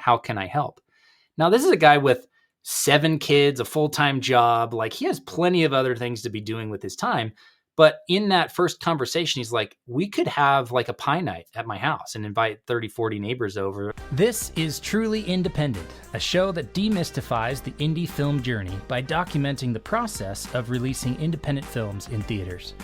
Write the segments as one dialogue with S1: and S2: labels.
S1: How can I help? Now, this is a guy with 7 kids, a full-time job. Like, he has plenty of other things to be doing with his time. But in that first conversation, he's like, we could have like a pie night at my house and invite 30, 40 neighbors over. This is Truly Independent, a show that demystifies the indie film journey by documenting the process of releasing independent films in theaters.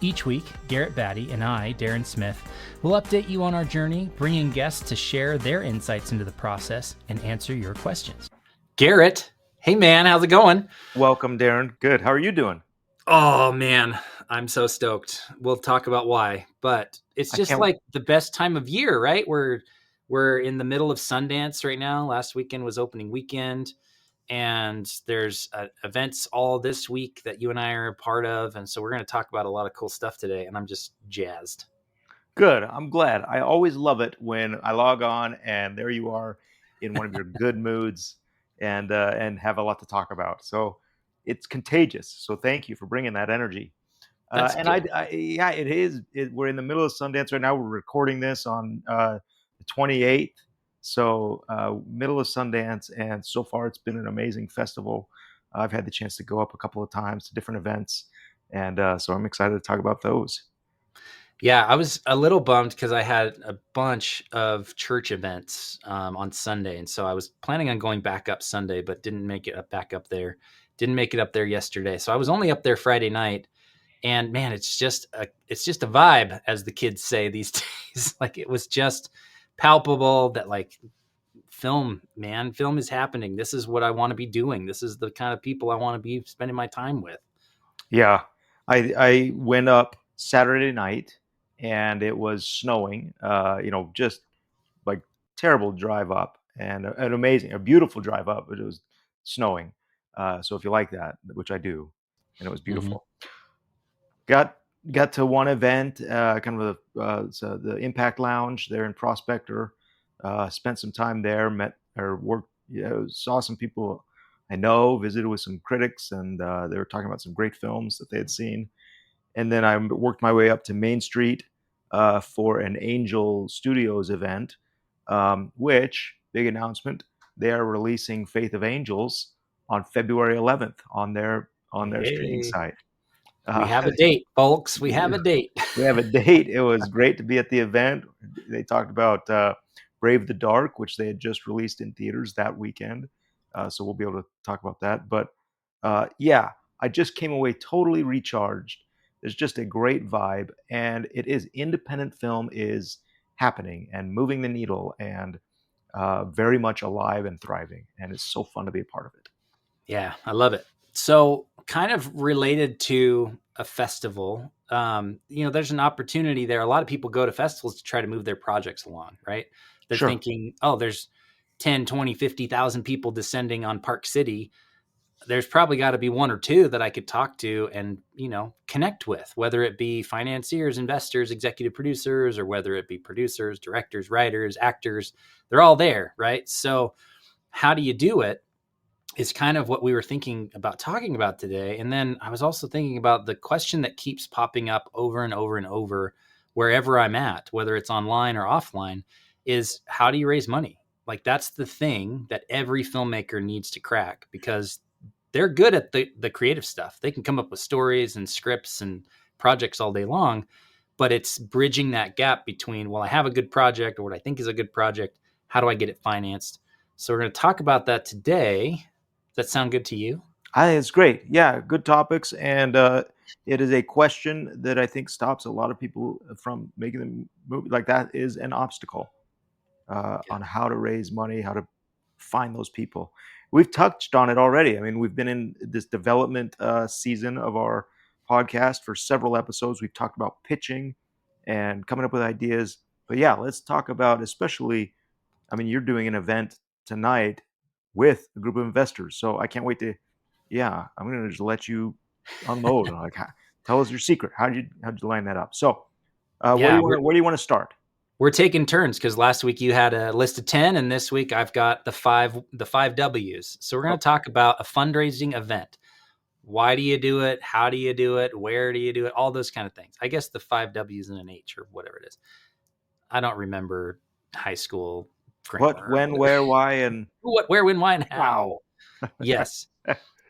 S1: Each week, Garrett Batty and I, Darren Smith, will update you on our journey, bringing guests to share their insights into the process and answer your questions. Garrett, hey man, how's it going?
S2: Welcome, Darren. Good. How are you doing?
S1: Oh man, I'm so stoked. We'll talk about why, but it's just like the best time of year, right? We're in the middle of Sundance right now. Last weekend was opening weekend, and there's events all this week that you and I are a part of, and so we're going to talk about a lot of cool stuff today, and I'm just jazzed.
S2: Good. I'm glad. I always love it when I log on and there you are in one of your good moods and have a lot to talk about. So it's contagious. So thank you for bringing that energy. And yeah, it is. We're in the middle of Sundance right now. We're recording this on the 28th. So middle of Sundance. And so far, it's been an amazing festival. I've had the chance to go up a couple of times to different events. And so I'm excited to talk about those.
S1: Yeah, I was a little bummed because I had a bunch of church events on Sunday. And so I was planning on going back up Sunday, but didn't make it back up there. Didn't make it up there yesterday. So I was only up there Friday night. And man, it's just a vibe, as the kids say these days. Like, it was just palpable that like film is happening. This is what I want to be doing. This is the kind of people I want to be spending my time with.
S2: Yeah, I went up Saturday night and it was snowing, just like terrible drive up and an amazing, a beautiful drive up, but it was snowing. So if you like that, which I do, and it was beautiful. Mm-hmm. Got to one event, kind of the Impact Lounge there in Prospector. Spent some time there, saw some people I know, visited with some critics, and they were talking about some great films that they had seen. And then I worked my way up to Main Street for an Angel Studios event, which, big announcement, they are releasing Faith of Angels on February 11th on their streaming site.
S1: We have a date, folks. We have a date.
S2: We have a date. It was great to be at the event. They talked about Brave the Dark, which they had just released in theaters that weekend. So we'll be able to talk about that. But yeah, I just came away totally recharged. There's just a great vibe, and it is independent film is happening and moving the needle and very much alive and thriving. And it's so fun to be a part of it.
S1: Yeah, I love it. So kind of related to a festival, there's an opportunity there. A lot of people go to festivals to try to move their projects along, right? They're thinking, oh, there's 10, 20, 50,000 people descending on Park City. There's probably got to be one or two that I could talk to and, connect with, whether it be financiers, investors, executive producers, or whether it be producers, directors, writers, actors. They're all there, right? So how do you do it? Is kind of what we were thinking about talking about today. And then I was also thinking about the question that keeps popping up over and over and over, wherever I'm at, whether it's online or offline, is how do you raise money? Like, that's the thing that every filmmaker needs to crack, because they're good at the creative stuff. They can come up with stories and scripts and projects all day long, but it's bridging that gap between, well, I have a good project, or what I think is a good project. How do I get it financed? So we're going to talk about that today. Does that sound good to you?
S2: I think it's great. Yeah, good topics. And it is a question that I think stops a lot of people from making the movie. Like, that is an obstacle on how to raise money, how to find those people. We've touched on it already. I mean, we've been in this development season of our podcast for several episodes. We've talked about pitching and coming up with ideas. But yeah, let's talk about, especially, I mean, you're doing an event tonight with a group of investors. So I can't wait to, I'm going to just let you unload. Like, tell us your secret. How'd you line that up? So where do you want to start?
S1: We're taking turns, because last week you had a list of 10, and this week I've got the five W's. So we're going to talk about a fundraising event. Why do you do it? How do you do it? Where do you do it? All those kind of things. I guess the 5 W's and an H, or whatever it is. I don't remember high school grammar or
S2: when, where, why, and
S1: who, what, where, when, why, and how.
S2: wow.
S1: Yes.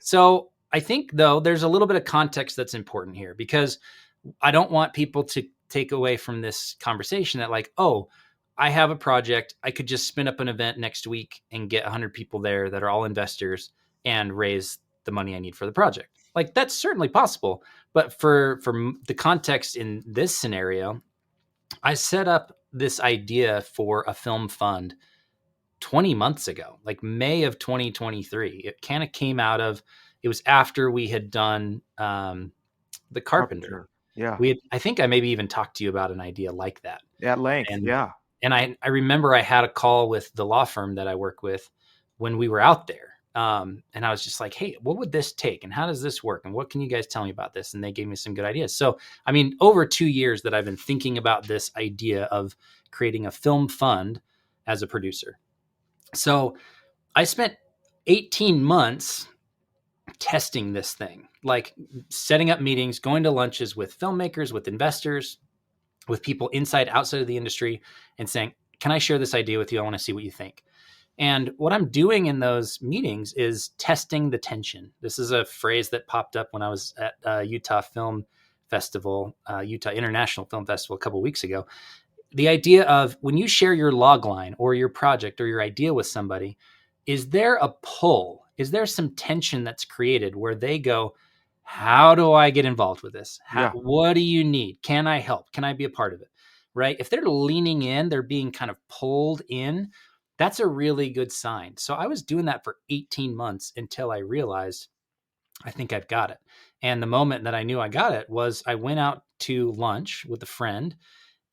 S1: So I think, though, there's a little bit of context that's important here, because I don't want people to take away from this conversation that like, oh, I have a project. I could just spin up an event next week and get 100 people there that are all investors and raise the money I need for the project. Like, that's certainly possible. But for the context in this scenario, I set up this idea for a film fund 20 months ago, like May of 2023. It kind of came out of, it was after we had done The Carpenter.
S2: Carpenter. Yeah.
S1: I think I maybe even talked to you about an idea like that.
S2: At length.
S1: And
S2: Yeah.
S1: I remember I had a call with the law firm that I work with when we were out there. And I was just like, hey, what would this take? And how does this work? And what can you guys tell me about this? And they gave me some good ideas. So, I mean, over 2 years that I've been thinking about this idea of creating a film fund as a producer. So I spent 18 months testing this thing, like setting up meetings, going to lunches with filmmakers, with investors, with people inside, outside of the industry, and saying, can I share this idea with you? I want to see what you think. And what I'm doing in those meetings is testing the tension. This is a phrase that popped up when I was at Utah Film Festival, Utah International Film Festival a couple of weeks ago. The idea of when you share your log line or your project or your idea with somebody, is there a pull? Is there some tension that's created where they go, how do I get involved with this? What do you need? Can I help? Can I be a part of it? Right? If they're leaning in, they're being kind of pulled in, that's a really good sign. So I was doing that for 18 months until I realized I think I've got it. And the moment that I knew I got it was I went out to lunch with a friend,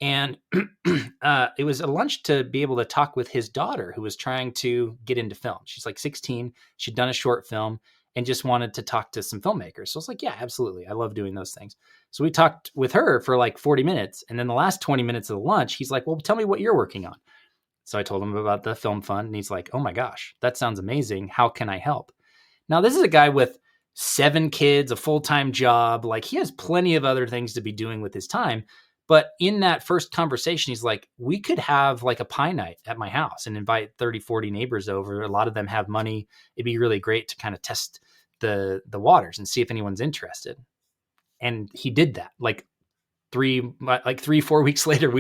S1: and it was a lunch to be able to talk with his daughter, who was trying to get into film. She's like 16. She'd done a short film and just wanted to talk to some filmmakers. So I was like, yeah, absolutely. I love doing those things. So we talked with her for like 40 minutes. And then the last 20 minutes of the lunch, he's like, well, tell me what you're working on. So I told him about the film fund, and he's like, oh my gosh, that sounds amazing. How can I help? Now, this is a guy with 7 kids, a full-time job. Like, he has plenty of other things to be doing with his time. But in that first conversation, he's like, we could have like a pie night at my house and invite 30, 40 neighbors over. A lot of them have money. It'd be really great to kind of test the waters and see if anyone's interested. And he did that. Like 3-4 weeks later,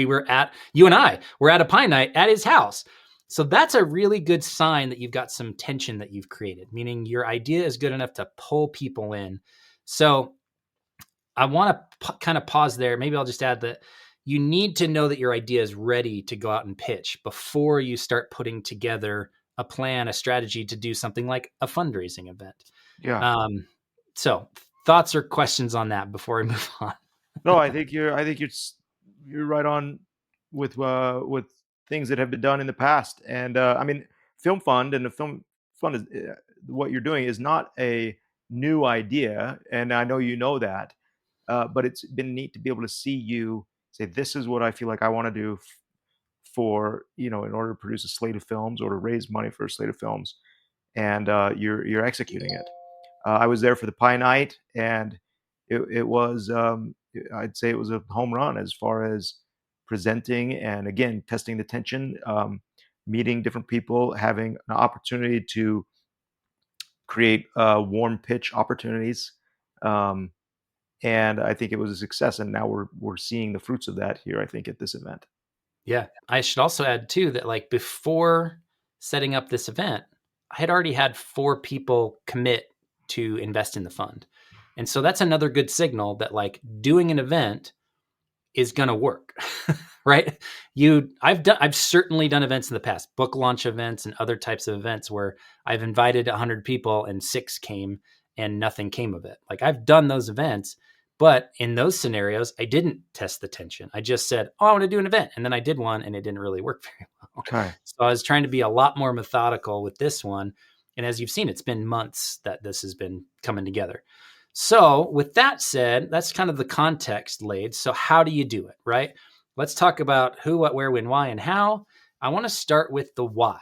S1: you and I were at a pie night at his house. So that's a really good sign that you've got some tension that you've created, meaning your idea is good enough to pull people in. So I want to kind of pause there. Maybe I'll just add that you need to know that your idea is ready to go out and pitch before you start putting together a plan, a strategy to do something like a fundraising event.
S2: Yeah.
S1: So thoughts or questions on that before we move on?
S2: No, I think you're right on with things that have been done in the past. And I mean, Film Fund and the Film Fund is what you're doing is not a new idea, and I know you know that. But it's been neat to be able to see you say, this is what I feel like I want to do for, in order to produce a slate of films or to raise money for a slate of films. And you're executing it. I was there for the Pie Night, and it was, I'd say it was a home run as far as presenting and, again, testing the tension, meeting different people, having an opportunity to create warm pitch opportunities. And I think it was a success, and now we're seeing the fruits of that here, I think, at this event.
S1: Yeah. I should also add too that like before setting up this event, I had already had 4 people commit to invest in the fund. And so that's another good signal that like doing an event is going to work, right? I've certainly done events in the past, book launch events and other types of events where I've invited 100 people and 6 came and nothing came of it. Like, I've done those events, but in those scenarios, I didn't test the tension. I just said, oh, I want to do an event. And then I did one and it didn't really work very well.
S2: Okay.
S1: So I was trying to be a lot more methodical with this one. And as you've seen, it's been months that this has been coming together. So with that said, that's kind of the context laid. So how do you do it, right? Let's talk about who, what, where, when, why, and how. I want to start with the why.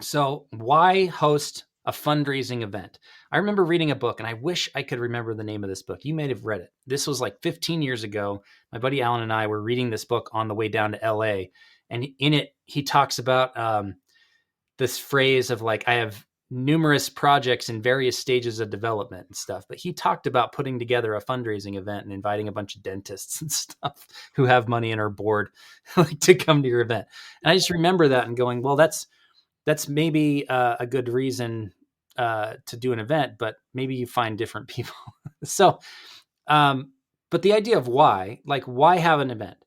S1: So why host a fundraising event? I remember reading a book, and I wish I could remember the name of this book. You may have read it. This was like 15 years ago. My buddy Alan and I were reading this book on the way down to LA, And in it, he talks about this phrase of like, I have numerous projects in various stages of development and stuff. But he talked about putting together a fundraising event and inviting a bunch of dentists and stuff who have money and are bored like to come to your event. And I just remember that and going, well, that's maybe a good reason to do an event, but maybe you find different people. So, but the idea of why have an event?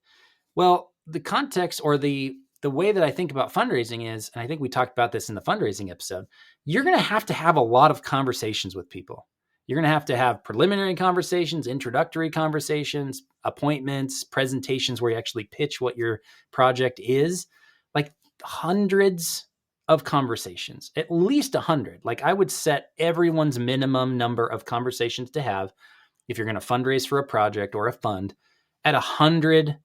S1: Well, the context or the way that I think about fundraising is, and I think we talked about this in the fundraising episode, you're going to have a lot of conversations with people. You're going to have preliminary conversations, introductory conversations, appointments, presentations where you actually pitch what your project is, like hundreds of conversations, at least 100. Like I would set everyone's minimum number of conversations to have if you're going to fundraise for a project or a fund at 100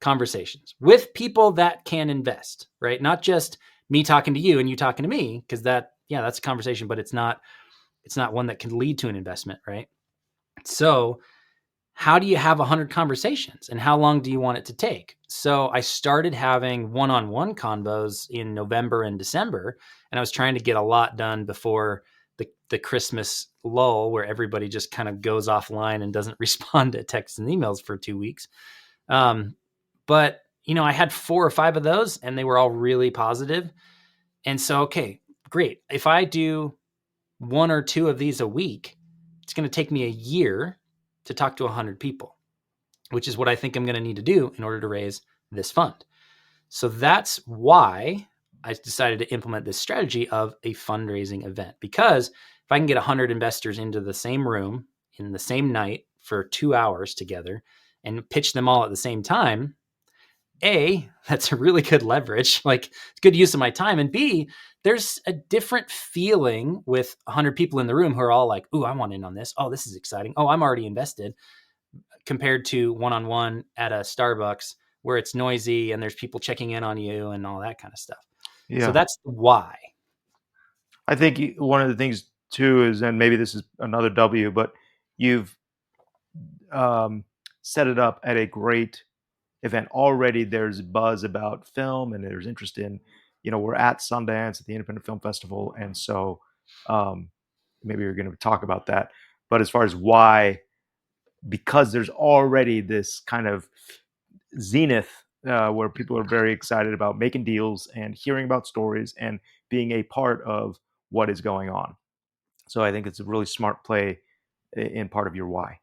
S1: conversations with people that can invest, right? Not just me talking to you and you talking to me, because that's a conversation, but it's not one that can lead to an investment, right? So how do you have 100 conversations and how long do you want it to take? So I started having one-on-one convos in November and December, and I was trying to get a lot done before the Christmas lull where everybody just kind of goes offline and doesn't respond to texts and emails for 2 weeks. But I had 4 or 5 of those and they were all really positive. And so, okay, great. If I do 1 or 2 of these a week, it's going to take me a year to talk to 100 people, which is what I think I'm going to need to do in order to raise this fund. So that's why I decided to implement this strategy of a fundraising event, because if I can get 100 investors into the same room in the same night for 2 hours together and pitch them all at the same time, A, that's a really good leverage, like it's good use of my time. And B, there's a different feeling with 100 people in the room who are all like, ooh, I want in on this. Oh, this is exciting. Oh, I'm already invested, compared to one-on-one at a Starbucks where it's noisy and there's people checking in on you and all that kind of stuff.
S2: Yeah.
S1: So that's why.
S2: I think one of the things too is, and maybe this is another W, but you've set it up at a great event. Already there's buzz about film and there's interest in, we're at Sundance at the Independent Film Festival. And so maybe you're going to talk about that. But as far as why, because there's already this kind of zenith where people are very excited about making deals and hearing about stories and being a part of what is going on. So I think it's a really smart play in part of your why.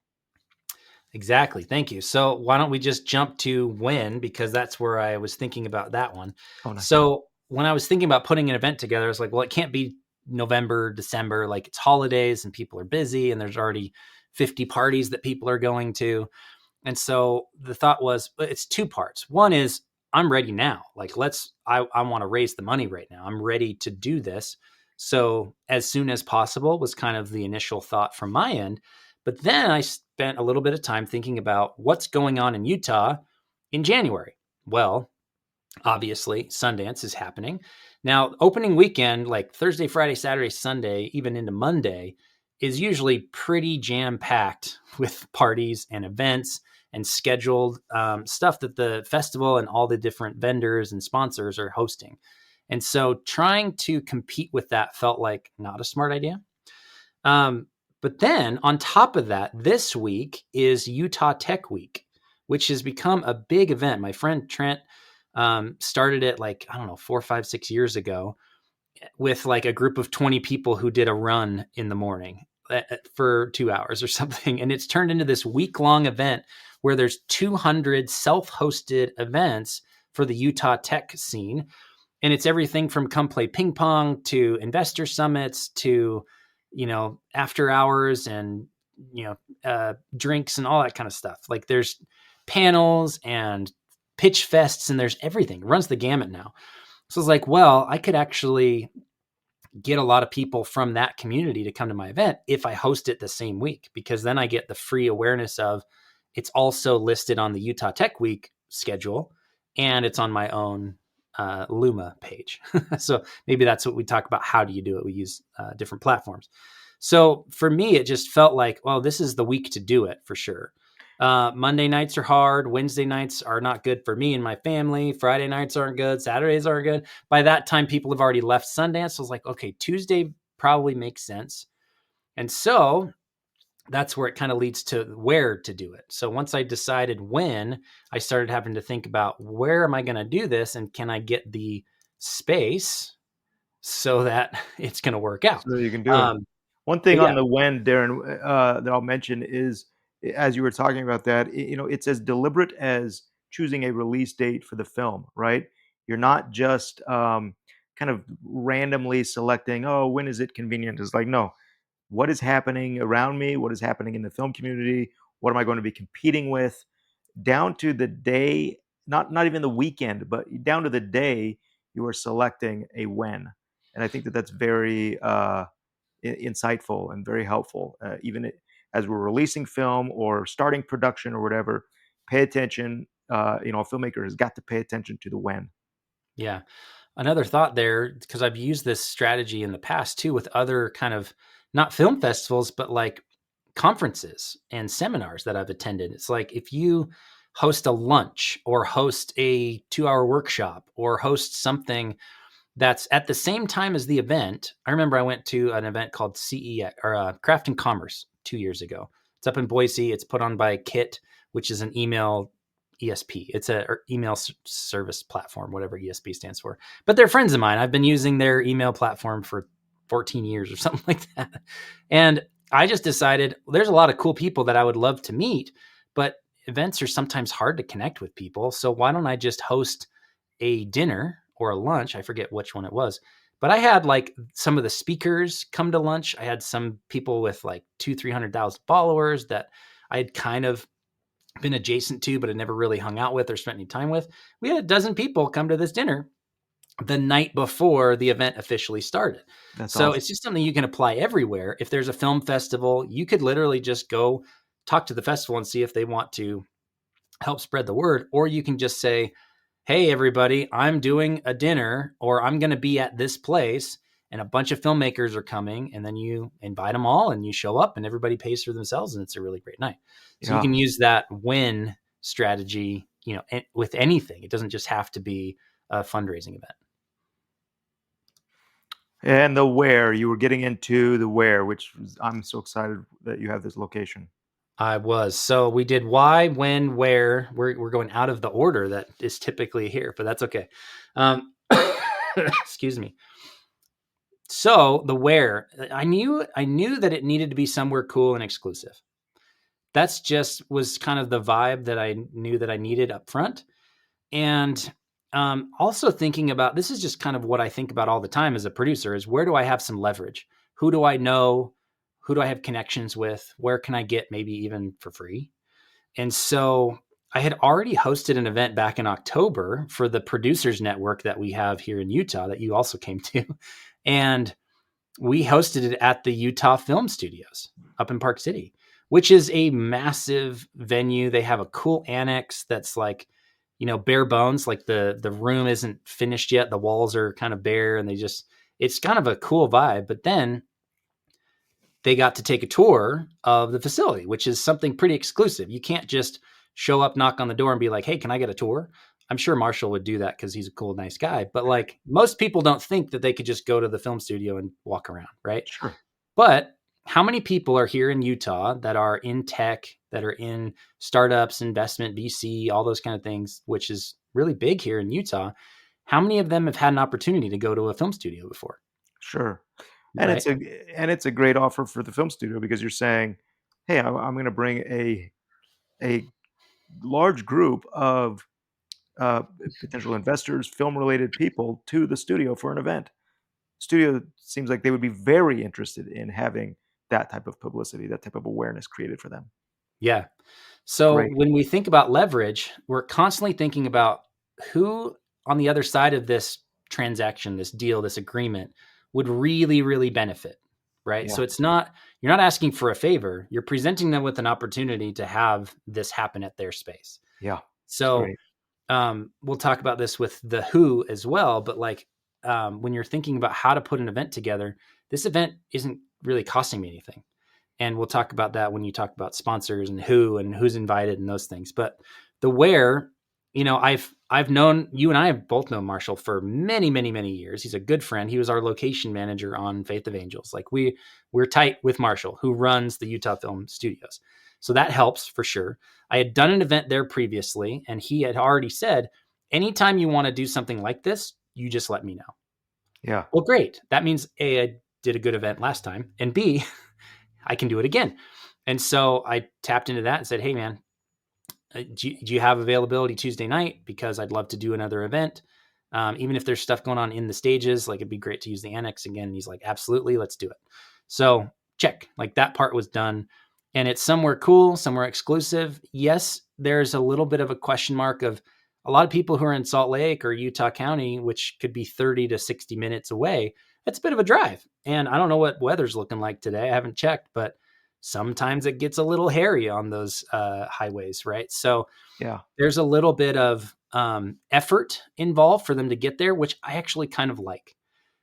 S1: Exactly. Thank you. So why don't we just jump to when, because that's where I was thinking about that one.
S2: Oh, nice.
S1: So when I was thinking about putting an event together, I was like, well, it can't be November, December, like it's holidays and people are busy and there's already 50 parties that people are going to. And so the thought was, it's 2 parts. One is I'm ready now. Like I want to raise the money right now. I'm ready to do this. So as soon as possible was kind of the initial thought from my end. But then I spent a little bit of time thinking about what's going on in Utah in January. Well, obviously Sundance is happening. Now, opening weekend, like Thursday, Friday, Saturday, Sunday, even into Monday, is usually pretty jam-packed with parties and events and scheduled stuff that the festival and all the different vendors and sponsors are hosting. And so trying to compete with that felt like not a smart idea. But then on top of that, this week is Utah Tech Week, which has become a big event. My friend Trent started it 4, 5, 6 years ago with like a group of 20 people who did a run in the morning for 2 hours or something. And it's turned into this week-long event where there's 200 self-hosted events for the Utah tech scene. And it's everything from come play ping pong to investor summits to, after hours and, drinks and all that kind of stuff. Like there's panels and pitch fests and there's everything. It runs the gamut now. So it's like, well, I could actually get a lot of people from that community to come to my event if I host it the same week, because then I get the free awareness of it's also listed on the Utah Tech Week schedule and it's on my own Luma page. So maybe that's what we talk about. How do you do it? We use different platforms. So for me, it just felt like, well, this is the week to do it for sure. Monday nights are hard. Wednesday nights are not good for me and my family. Friday nights aren't good. Saturdays aren't good. By that time, people have already left Sundance. So I was like, okay, Tuesday probably makes sense. And so that's where it kind of leads to where to do it. So once I decided when, I started having to think about where am I going to do this and can I get the space so that it's going to work out.
S2: So you can do it.
S1: Um,
S2: One thing
S1: but
S2: on
S1: yeah,
S2: the when, Darren, that I'll mention is, as you were talking about that, it's as deliberate as choosing a release date for the film, right? You're not just kind of randomly selecting, oh, when is it convenient? It's like, no, what is happening around me? What is happening in the film community? What am I going to be competing with? Down to the day, not even the weekend, but down to the day, you are selecting a when. And I think that that's very insightful and very helpful. Even as we're releasing film or starting production or whatever, pay attention. A filmmaker has got to pay attention to the when.
S1: yeah. Another thought there, because I've used this strategy in the past too with other kind of not film festivals, but like conferences and seminars that I've attended. It's like if you host a lunch or host a 2 hour workshop or host something that's at the same time as the event. I remember I went to an event called CEX or Craft and Commerce 2 years ago. It's up in Boise. It's put on by Kit, which is an email ESP. It's a email service platform, whatever ESP stands for. But they're friends of mine. I've been using their email platform for 14 years or something like that. And I just decided there's a lot of cool people that I would love to meet, but events are sometimes hard to connect with people. So why don't I just host a dinner or a lunch? I forget which one it was, but I had like some of the speakers come to lunch. I had some people with like 300,000 followers that I had kind of been adjacent to, but had never really hung out with or spent any time with. We had a dozen people come to this dinner the night before the event officially started.
S2: That's
S1: So
S2: awesome.
S1: it's just something you can apply everywhere. If there's a film festival, you could literally just go talk to the festival and see if they want to help spread the word, or you can just say, hey, everybody, I'm doing a dinner or I'm going to be at this place and a bunch of filmmakers are coming. And then you invite them all and you show up and everybody pays for themselves. And it's a really great night. So you
S2: Yeah.
S1: can use that win strategy, with anything. It doesn't just have to be a fundraising event.
S2: And the where, you were getting into the where, I'm so excited that you have this location.
S1: I was. So we did why, when, where. We're going out of the order that is typically here, but that's okay. Excuse me. So the where, I knew that it needed to be somewhere cool and exclusive. That's just was kind of the vibe that I knew that I needed up front. And also thinking about, this is just kind of what I think about all the time as a producer, is where do I have some leverage? Who do I know? Who do I have connections with? Where can I get maybe even for free? And so I had already hosted an event back in October for the producers network that we have here in Utah that you also came to. And we hosted it at the Utah Film Studios up in Park City, which is a massive venue. They have a cool annex that's like, bare bones. Like the room isn't finished yet. The walls are kind of bare and it's kind of a cool vibe. But then they got to take a tour of the facility, which is something pretty exclusive. You can't just show up, knock on the door and be like, hey, can I get a tour? I'm sure Marshall would do that because he's a cool, nice guy. But like most people don't think that they could just go to the film studio and walk around, right?
S2: Sure.
S1: But how many people are here in Utah that are in tech, that are in startups, investment, VC, all those kind of things, which is really big here in Utah? How many of them have had an opportunity to go to a film studio before?
S2: Sure. And
S1: Right?
S2: it's a great offer for the film studio because you're saying, hey, I'm going to bring a large group of uh, potential investors, film related people to the studio for an event. Studio seems like they would be very interested in having that type of publicity, that type of awareness created for them.
S1: Yeah.
S2: It's
S1: So
S2: great.
S1: when we think about leverage, we're constantly thinking about who on the other side of this transaction, this deal, this agreement would really, really benefit, right?
S2: Yeah.
S1: So you're not asking for a favor. You're presenting them with an opportunity to have this happen at their space.
S2: Yeah. It's
S1: So
S2: great.
S1: we'll talk about this with the who as well. But like when you're thinking about how to put an event together, this event isn't really costing me anything. And we'll talk about that when you talk about sponsors and who's invited and those things. But the where, I've known you, and I have both known Marshall for many, many, many years. He's a good friend. He was our location manager on Faith of Angels. Like we're tight with Marshall, who runs the Utah Film Studios. So that helps for sure. I had done an event there previously, and he had already said, anytime you want to do something like this, you just let me know.
S2: Yeah.
S1: Well, great. That means A, I did a good event last time, and B, I can do it again. And so I tapped into that and said, hey, man, do you have availability Tuesday night? Because I'd love to do another event. Even if there's stuff going on in the stages, like it'd be great to use the annex again. And he's like, absolutely, let's do it. So check, like that part was done. And it's somewhere cool, somewhere exclusive. Yes, there's a little bit of a question mark of a lot of people who are in Salt Lake or Utah County, which could be 30 to 60 minutes away. That's a bit of a drive. And I don't know what weather's looking like today. I haven't checked, but sometimes it gets a little hairy on those highways, right? So
S2: Yeah.
S1: there's a little bit of effort involved for them to get there, which I actually kind of like.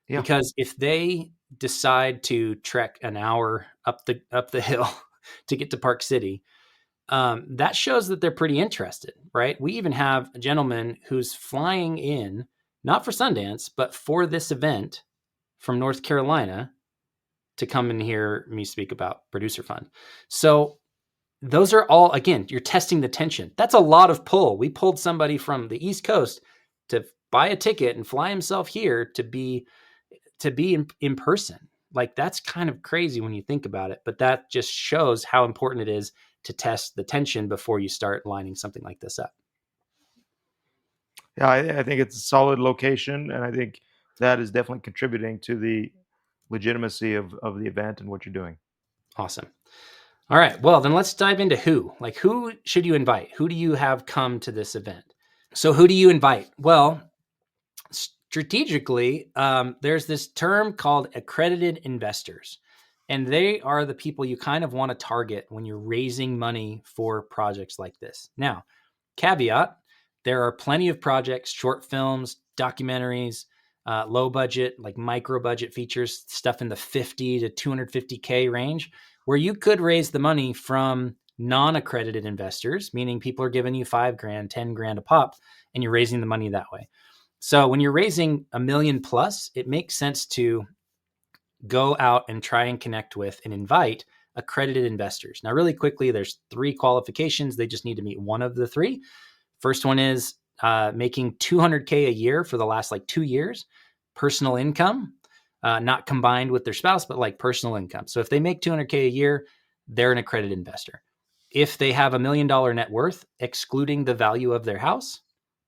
S2: Yeah.
S1: Because if they decide to trek an hour up the hill to get to Park City, that shows that they're pretty interested, right? We even have a gentleman who's flying in, not for Sundance, but for this event from North Carolina to come and hear me speak about Producer Fund. So those are all, again, you're testing the tension. That's a lot of pull. We pulled somebody from the East Coast to buy a ticket and fly himself here to be in person. Like that's kind of crazy when you think about it, but that just shows how important it is to test the tension before you start lining something like this up.
S2: Yeah, I think it's a solid location, and I think that is definitely contributing to the legitimacy of the event and what you're doing.
S1: Awesome. All right. Well, then let's dive into who. Like, who should you invite? Who do you have come to this event? So, who do you invite? Well, strategically, there's this term called accredited investors. And they are the people you kind of want to target when you're raising money for projects like this. Now, caveat, there are plenty of projects, short films, documentaries, low budget, like micro budget features, stuff in the 50 to 250K range, where you could raise the money from non-accredited investors, meaning people are giving you $5,000, $10,000 a pop, and you're raising the money that way. So when you're raising $1 million plus, it makes sense to go out and try and connect with and invite accredited investors. Now, really quickly, there's 3 qualifications. They just need to meet one of the 3. First one is making $200K a year for the last like 2 years, personal income, not combined with their spouse, but like personal income. So if they make $200K a year, they're an accredited investor. If they have $1 million net worth, excluding the value of their house,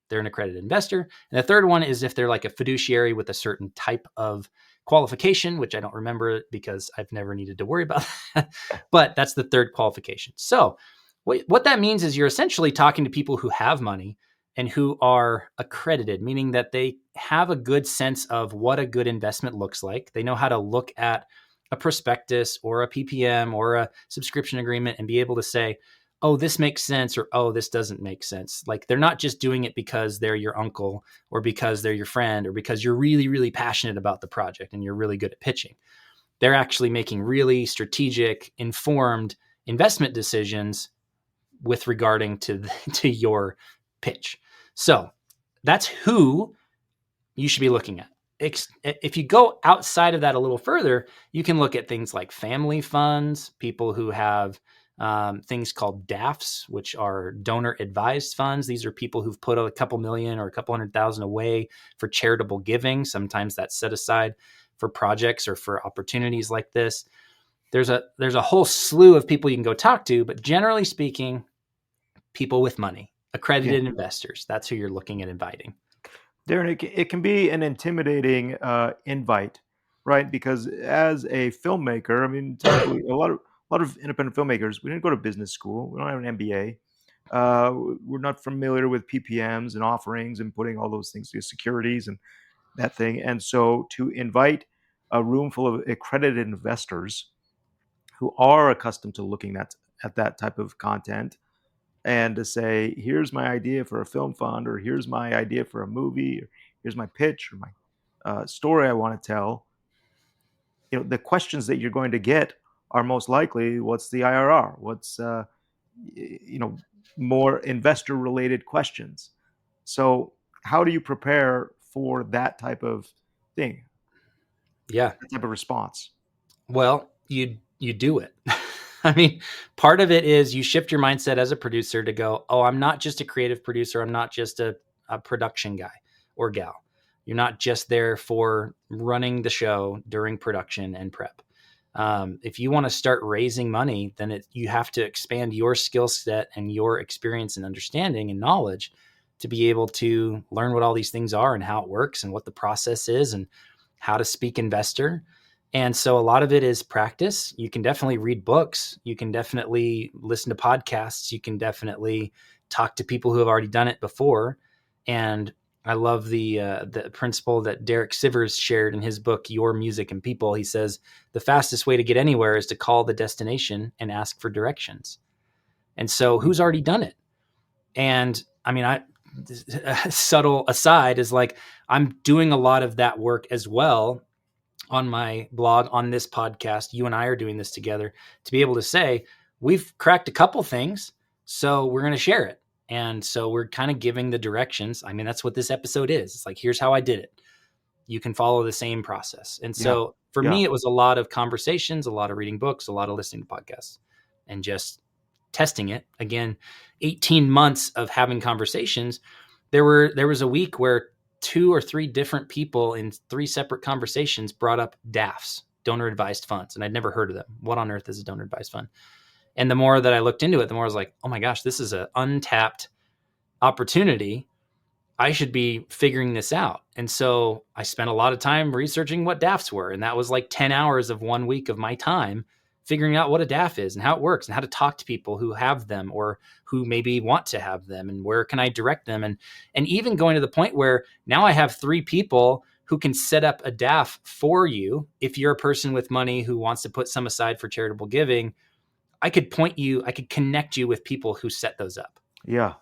S1: they're an accredited investor. And the third one is if they're like a fiduciary with a certain type of qualification, which I don't remember because I've never needed to worry about that. But that's the third qualification. So what that means is you're essentially talking to people who have money and who are accredited, meaning that they have a good sense of what a good investment looks like. They know how to look at a prospectus or a PPM or a subscription agreement and be able to say, oh, this makes sense, or oh, this doesn't make sense. Like they're not just doing it because they're your uncle or because they're your friend or because you're really, really passionate about the project and you're really good at pitching. They're actually making really strategic, informed investment decisions with regarding to your pitch. So that's who you should be looking at. If you go outside of that a little further, you can look at things like family funds, people who have things called DAFs, which are donor advised funds. These are people who've put a couple million or a couple 100,000 away for charitable giving. Sometimes that's set aside for projects or for opportunities like this. There's a whole slew of people you can go talk to, but generally speaking, people with money,
S2: Yeah.
S1: accredited investors. That's who you're looking at inviting.
S2: Darren, it can be an intimidating invite, right? Because as a filmmaker, I mean, typically a lot of independent filmmakers, we didn't go to business school. We don't have an MBA. We're not familiar with PPMs and offerings and putting all those things to securities and that thing. And so to invite a room full of accredited investors who are accustomed to looking at that type of content and to say, here's my idea for a film fund, or here's my idea for a movie, or here's my pitch or my story I want to tell. The questions that you're going to get are most likely what's the IRR, what's you know, more investor related questions. So how do you prepare for that type of thing,
S1: Yeah.
S2: that type of response?
S1: Well, you do it. I mean, part of it is you shift your mindset as a producer to go, oh, I'm not just a creative producer. I'm not just a production guy or gal. You're not just there for running the show during production and prep. If you want to start raising money, then you have to expand your skill set and your experience and understanding and knowledge to be able to learn what all these things are and how it works and what the process is and how to speak investor. And so a lot of it is practice. You can definitely read books. You can definitely listen to podcasts. You can definitely talk to people who have already done it before. And I love the principle that Derek Sivers shared in his book, Your Music and People. He says the fastest way to get anywhere is to call the destination and ask for directions. And so who's already done it? And I mean, a subtle aside is like, I'm doing a lot of that work as well on my blog, on this podcast. You and I are doing this together to be able to say, we've cracked a couple things, so we're going to share it. And so we're kind of giving the directions. I mean, that's what this episode is. It's like, here's how I did it. You can follow the same process. And
S2: Yeah.
S1: so for
S2: Yeah.
S1: me, it was a lot of conversations, a lot of reading books, a lot of listening to podcasts, and just testing it. Again, 18 months of having conversations. There was a week where 2 or 3 different people in 3 separate conversations brought up DAFs, donor advised funds, and I'd never heard of them. What on earth is a donor advised fund? And the more that I looked into it, the more I was like, oh my gosh, this is an untapped opportunity. I should be figuring this out. And so I spent a lot of time researching what DAFs were. And that was like 10 hours of 1 week of my time figuring out what a DAF is and how it works and how to talk to people who have them or who maybe want to have them and where can I direct them. And even going to the point where now I have 3 people who can set up a DAF for you. If you're a person with money who wants to put some aside for charitable giving, I could connect you with people who set those up.
S2: Yeah.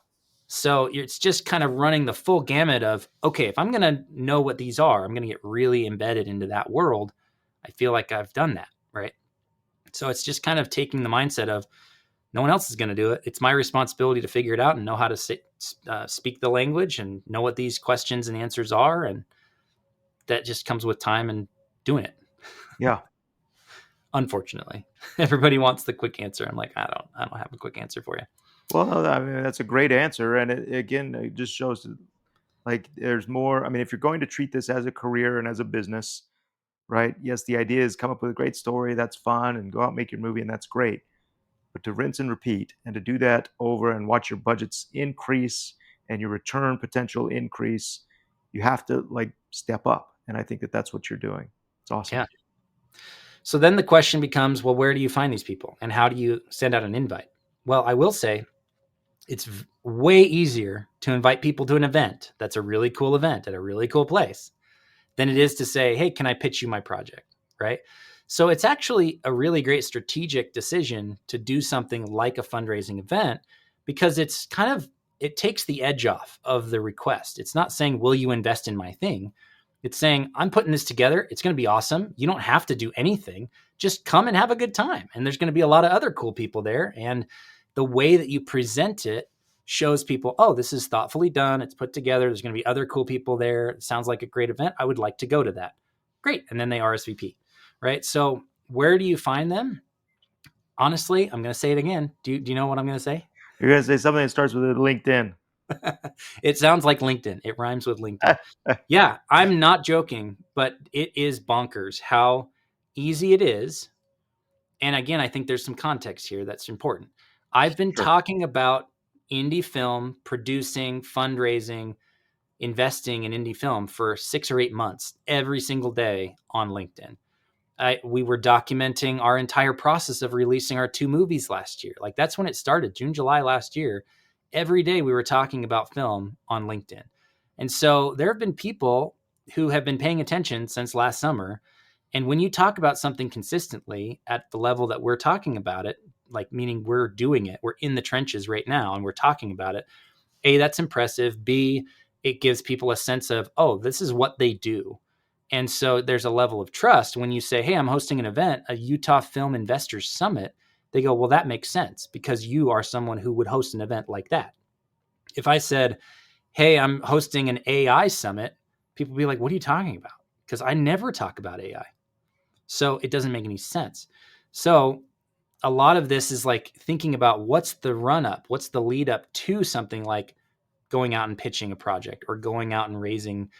S1: So it's just kind of running the full gamut of, okay, if I'm going to know what these are, I'm going to get really embedded into that world. I feel like I've done that, right? So it's just kind of taking the mindset of no one else is going to do it. It's my responsibility to figure it out and know how to speak the language and know what these questions and answers are. And that just comes with time and doing it.
S2: Yeah.
S1: Unfortunately, everybody wants the quick answer. I'm like, I don't have a quick answer for you.
S2: Well, no, I mean, that's a great answer. And it just shows that, like, there's more. I mean, if you're going to treat this as a career and as a business, right? Yes, the idea is come up with a great story. That's fun. And go out and make your movie. And that's great. But to rinse and repeat and to do that over and watch your budgets increase and your return potential increase, you have to like step up. And I think that that's what you're doing. It's awesome.
S1: Yeah. So then the question becomes, well, where do you find these people and how do you send out an invite? Well, I will say it's way easier to invite people to an event that's a really cool event at a really cool place than it is to say, hey, can I pitch you my project, right? So it's actually a really great strategic decision to do something like a fundraising event because it's kind of, it takes the edge off of the request. It's not saying, will you invest in my thing? It's saying, I'm putting this together. It's going to be awesome. You don't have to do anything. Just come and have a good time. And there's going to be a lot of other cool people there. And the way that you present it shows people, oh, this is thoughtfully done. It's put together. There's going to be other cool people there. It sounds like a great event. I would like to go to that. Great. And then they RSVP, right? So where do you find them? Honestly, I'm going to say it again. Do you know what I'm going to say?
S2: You're going to say something that starts with LinkedIn.
S1: It sounds like LinkedIn. It rhymes with LinkedIn. Yeah, I'm not joking, but it is bonkers how easy it is. And again, I think there's some context here that's important. I've been talking about indie film, producing, fundraising, investing in indie film for 6 or 8 months, every single day on LinkedIn. We were documenting our entire process of releasing our 2 movies last year. Like that's when it started, June, July last year. Every day we were talking about film on LinkedIn. And so there have been people who have been paying attention since last summer. And when you talk about something consistently at the level that we're talking about it, like meaning we're doing it, we're in the trenches right now and we're talking about it, A, that's impressive. B, it gives people a sense of, oh, this is what they do. And so there's a level of trust when you say, hey, I'm hosting an event, a Utah Film Investors Summit. They go, well, that makes sense because you are someone who would host an event like that. If I said, hey, I'm hosting an AI summit, people would be like, what are you talking about? Because I never talk about AI. So it doesn't make any sense. So a lot of this is like thinking about what's the run up, what's the lead up to something like going out and pitching a project or going out and raising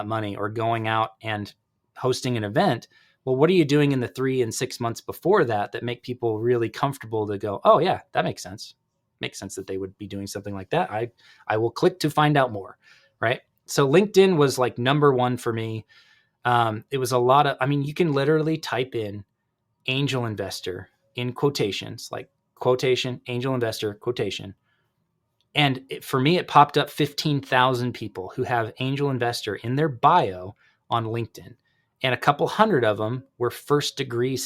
S1: money or going out and hosting an event. Well, what are you doing in the 3 and 6 months before that make people really comfortable to go, oh yeah, that makes sense. Makes sense that they would be doing something like that. I will click to find out more. Right. So LinkedIn was like number one for me. It was a lot of, I mean, you can literally type in angel investor in quotations, like quotation, angel investor, quotation. And for me, it popped up 15,000 people who have angel investor in their bio on LinkedIn. And a couple hundred of them were first degree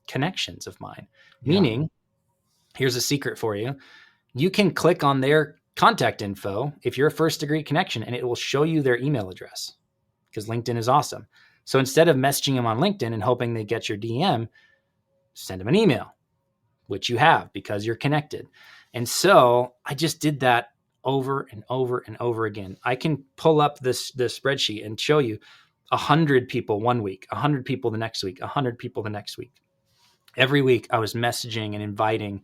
S1: connections of mine.
S2: Yeah.
S1: Meaning, here's a secret for you. You can click on their contact info if you're a first degree connection, and it will show you their email address because LinkedIn is awesome. So instead of messaging them on LinkedIn and hoping they get your DM, send them an email, which you have because you're connected. And so I just did that over and over and over again. I can pull up the spreadsheet and show you 100 people one week, 100 people the next week, 100 people the next week. Every week I was messaging and inviting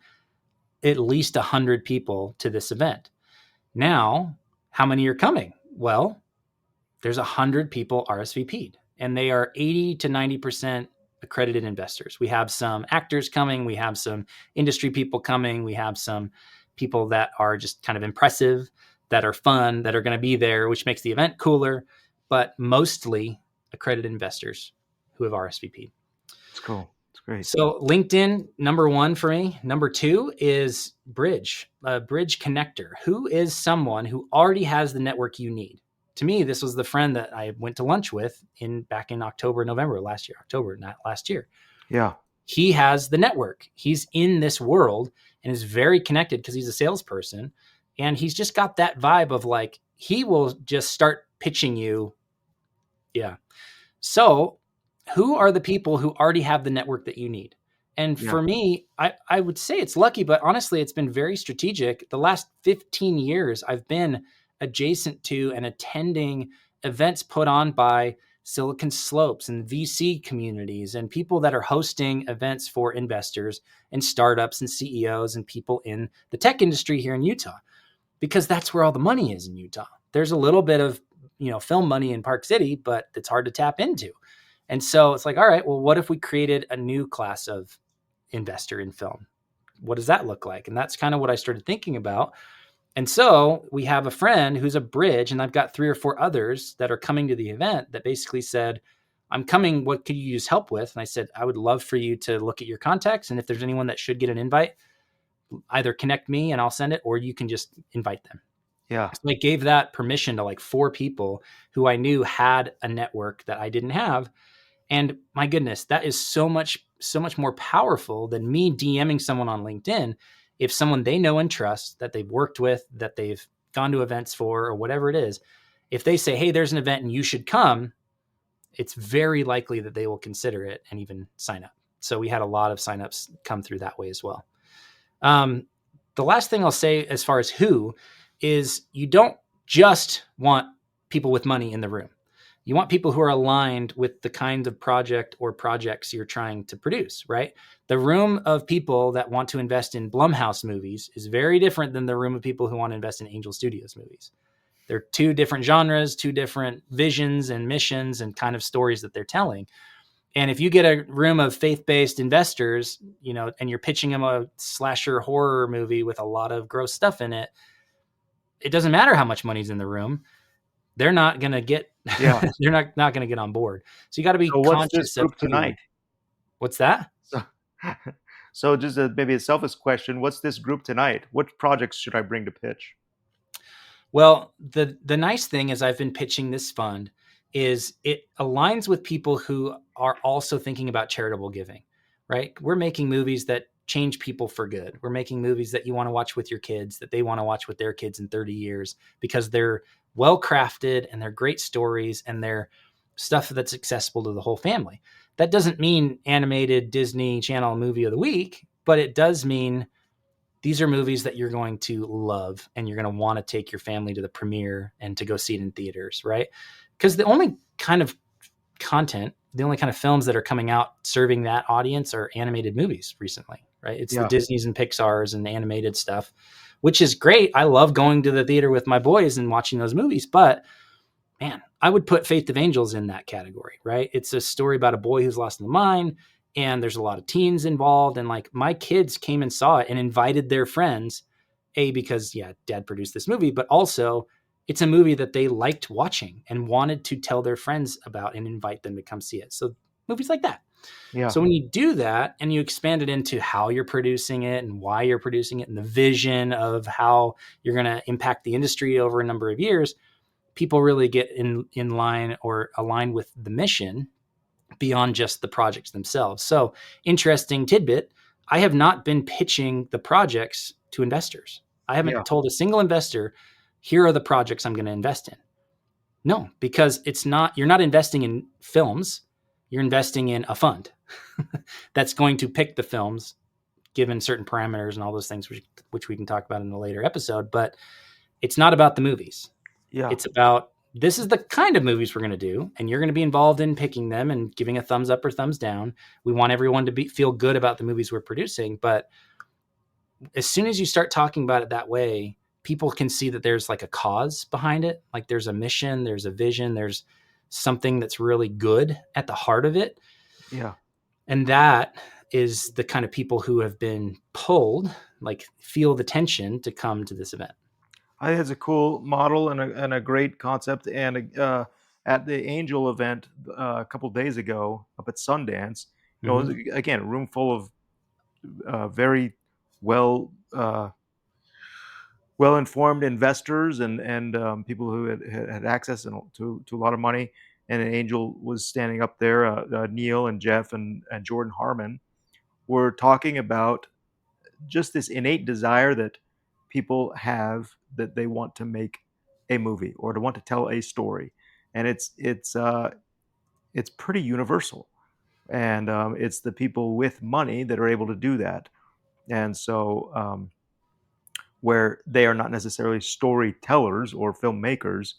S1: at least 100 people to this event. Now, how many are coming? Well, there's 100 people RSVP'd, and they are 80 to 90% accredited investors. We have some actors coming. We have some industry people coming. We have some people that are just kind of impressive, that are fun, that are going to be there, which makes the event cooler, but mostly accredited investors who have RSVP'd.
S2: It's cool. It's great.
S1: So LinkedIn, number one for me. Number two is Bridge, a Bridge connector. Who is someone who already has the network you need? To me, this was the friend that I went to lunch with back in October, November last year.
S2: Yeah.
S1: He has the network. He's in this world and is very connected because he's a salesperson. And he's just got that vibe of like, he will just start pitching you. Yeah. So who are the people who already have the network that you need? And for me, I would say it's lucky, but honestly, it's been very strategic. The last 15 years, I've been adjacent to and attending events put on by Silicon Slopes and VC communities and people that are hosting events for investors and startups and CEOs and people in the tech industry here in Utah, because that's where all the money is in Utah. There's a little bit of, film money in Park City, but it's hard to tap into. And so it's like, all right, well, what if we created a new class of investor in film? What does that look like? And that's kind of what I started thinking about. And so we have a friend who's a bridge, and I've got 3 or 4 others that are coming to the event that basically said, I'm coming, what could you use help with? And I said, I would love for you to look at your contacts. And if there's anyone that should get an invite, either connect me and I'll send it, or you can just invite them.
S2: Yeah.
S1: So I gave that permission to like 4 people who I knew had a network that I didn't have. And my goodness, that is so much more powerful than me DMing someone on LinkedIn. If someone they know and trust, that they've worked with, that they've gone to events for, or whatever it is, if they say, hey, there's an event and you should come, it's very likely that they will consider it and even sign up. So we had a lot of signups come through that way as well. The last thing I'll say as far as who is, you don't just want people with money in the room. You want people who are aligned with the kind of project or projects you're trying to produce, right? The room of people that want to invest in Blumhouse movies is very different than the room of people who want to invest in Angel Studios movies. They're 2 different genres, 2 different visions and missions and kind of stories that they're telling. And if you get a room of faith-based investors, and you're pitching them a slasher horror movie with a lot of gross stuff in it, it doesn't matter how much money's in the room. They're not going to get, they're not going to get on board. So you got to be conscious
S2: what's this group
S1: of
S2: tonight?
S1: What's that?
S2: So just maybe a selfish question. What's this group tonight? What projects should I bring to pitch?
S1: Well, the nice thing is I've been pitching this fund is it aligns with people who are also thinking about charitable giving, right? We're making movies that change people for good. We're making movies that you want to watch with your kids, that they want to watch with their kids in 30 years, because they're well crafted and they're great stories and they're stuff that's accessible to the whole family. That doesn't mean animated Disney Channel movie of the week, but it does mean these are movies that you're going to love and you're going to want to take your family to the premiere and to go see it in theaters, right? Because the only kind of content, the only kind of films that are coming out serving that audience are animated movies recently, right? It's the Disneys and Pixars and the animated stuff, which is great. I love going to the theater with my boys and watching those movies, but man, I would put Faith of Angels in that category, right? It's a story about a boy who's lost in the mind, and there's a lot of teens involved. And like my kids came and saw it and invited their friends, because dad produced this movie, but also it's a movie that they liked watching and wanted to tell their friends about and invite them to come see it. So movies like that.
S2: Yeah.
S1: So when you do that and you expand it into how you're producing it and why you're producing it and the vision of how you're going to impact the industry over a number of years, people really get in line or align with the mission beyond just the projects themselves. So interesting tidbit. I have not been pitching the projects to investors. I haven't told a single investor, here are the projects I'm going to invest in. No, because you're not investing in films. You're investing in a fund that's going to pick the films given certain parameters and all those things, which we can talk about in a later episode. But it's not about the movies. Yeah. It's about, this is the kind of movies we're going to do, and you're going to be involved in picking them and giving a thumbs up or thumbs down. We want everyone to feel good about the movies we're producing. But as soon as you start talking about it that way, people can see that there's like a cause behind it. Like there's a mission, there's a vision, there's something that's really good at the heart of it.
S2: Yeah.
S1: And that is the kind of people who have been pulled, like feel the tension to come to this event.
S2: I think it's a cool model and a great concept. And at the Angel event a couple of days ago up at Sundance, again, a room full of very well-informed investors and people who had access to a lot of money. And an Angel was standing up there. Neil and Jeff and Jordan Harmon were talking about just this innate desire that people have, that they want to make a movie or to want to tell a story, and it's pretty universal, and it's the people with money that are able to do that, and so where they are not necessarily storytellers or filmmakers,